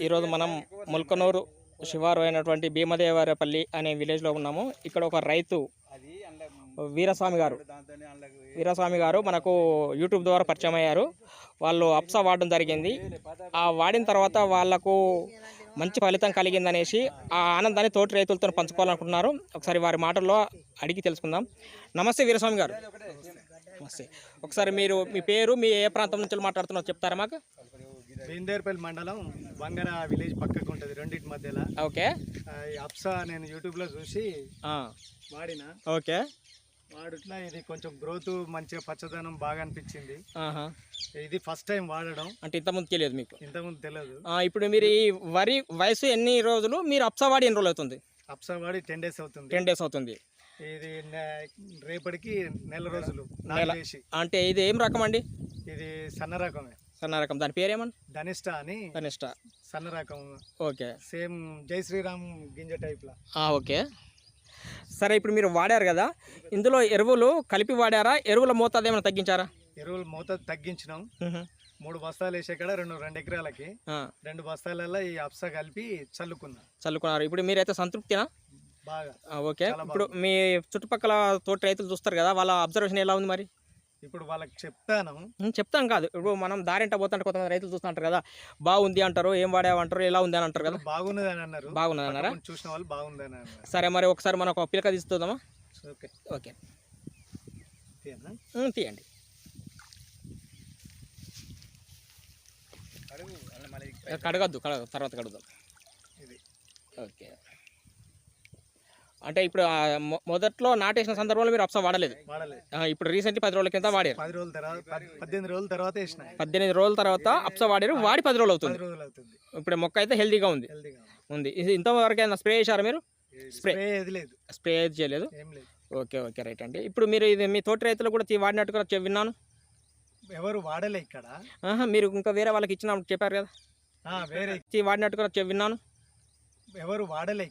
ఈరోజు మనం ముల్కనూరు శివారు అయినటువంటి భీమదేవరపల్లి అనే విలేజ్లో ఉన్నాము. ఇక్కడ ఒక రైతు వీరస్వామి గారు మనకు యూట్యూబ్ ద్వారా పరిచయం అయ్యారు. వాళ్ళు అప్సా వాడడం జరిగింది. ఆ వాడిన తర్వాత వాళ్లకు మంచి ఫలితం కలిగిందనేసి ఆ ఆనందాన్ని తోటి రైతులతో పంచుకోవాలనుకుంటున్నారు. ఒకసారి వారి మాటల్లో అడిగి తెలుసుకుందాం. నమస్తే వీరస్వామి గారు. నమస్తే. ఒకసారి మీరు మీ పేరు, మీ ఏ ప్రాంతం నుంచి మాట్లాడుతున్నారో చెప్తారా మాకు? భీమదేవరపల్లి మండలం వంగర విలేజ్ పక్కకు ఉంటుంది, రెండింటి మధ్యలో. ఓకే. అప్సా నేను యూట్యూబ్లో చూసి వాడిన. ఓకే. వాడుట్లా ఇది కొంచెం గ్రోత్ మంచిగా పచ్చదనం బాగా అనిపించింది. ఇది ఫస్ట్ టైం వాడడం. అంటే ఇంతకుముందు తెలియదు మీకు? ఇంతకుముందు తెలియదు. ఇప్పుడు మీరు ఈ వరి వయసు ఎన్ని రోజులు? మీరు అప్సా వాడి ఎన్ని రోజులు అవుతుంది? అప్సా వాడి 10 days అవుతుంది. 10 days అవుతుంది. ఇది రేపటికి నెల రోజులు. అంటే ఇది ఏం రకం అండి? ఇది సన్న రకమే. సన్న రకం. దాని పేరేమన్నా? ధనిష్ట అని. ధనిష్ట సన్న రకం. ఓకే. సేమ్ జై శ్రీరామ్ గింజ టైప్లా. ఓకే. సరే, ఇప్పుడు మీరు వాడారు కదా, ఇందులో ఎరువులు కలిపి వాడారా? ఎరువుల మోతాదు ఏమైనా తగ్గించారా? ఎరువుల మోతాదు తగ్గించినాం. 3 బస్తాలు వేసే కాడ 2 ఎకరాలకి 2 బస్తాలలో ఈ అప్సా కలిపి చల్లుకున్నారు. ఇప్పుడు మీరైతే సంతృప్తినా? బాగా. ఓకే. ఇప్పుడు మీ చుట్టుపక్కల తోటి రైతులు చూస్తారు కదా, వాళ్ళ అబ్జర్వేషన్ ఎలా ఉంది మరి? ఇప్పుడు వాళ్ళకి చెప్తాను కాదు, ఇప్పుడు మనం దారింట పోతుంటే కొంతమంది రైతులు చూస్తుంటారు కదా, బాగుంది అంటారు, ఏం వాడామంటారు, ఎలా ఉంది అని అంటారు కదా. బాగున్నది అని అన్నారు. బాగున్నది అన్నారా? చూసిన వాళ్ళు బాగుంది అని అన్నారు. సరే, మరి ఒకసారి మనం ఒక పిలక తీస్తుందామా? ఓకే. ఓకే, తీయండి. కడగద్దు, తర్వాత కడుగుదాం. ఓకే. అంటే ఇప్పుడు మొదట్లో నాటేసిన సందర్భంలో మీరు అప్సా వాడలేదు? ఇప్పుడు రీసెంట్లీ 10 రోజుల కింద వాడారు. 18 రోజుల తర్వాత 18 రోజుల తర్వాత అప్సా వాడారు. వాడి 10 రోజులు అవుతుంది. ఇప్పుడు మొక్క అయితే హెల్దీగా ఉంది. ఇంతవరకు ఏమైనా స్ప్రే చేశారా మీరు? స్ప్రే ఏది చేయలేదు. ఓకే, రైట్ అండి. ఇప్పుడు మీరు ఇది మీ తోటి రైతులు కూడా వాడినట్టుగా విన్నాను. ఎవరు వాడలే ఇక్కడ. మీరు ఇంకా వేరే వాళ్ళకి ఇచ్చిన చెప్పారు కదా, వేరే వాడినట్టుగా విన్నాను. ఎవరు వాడలే.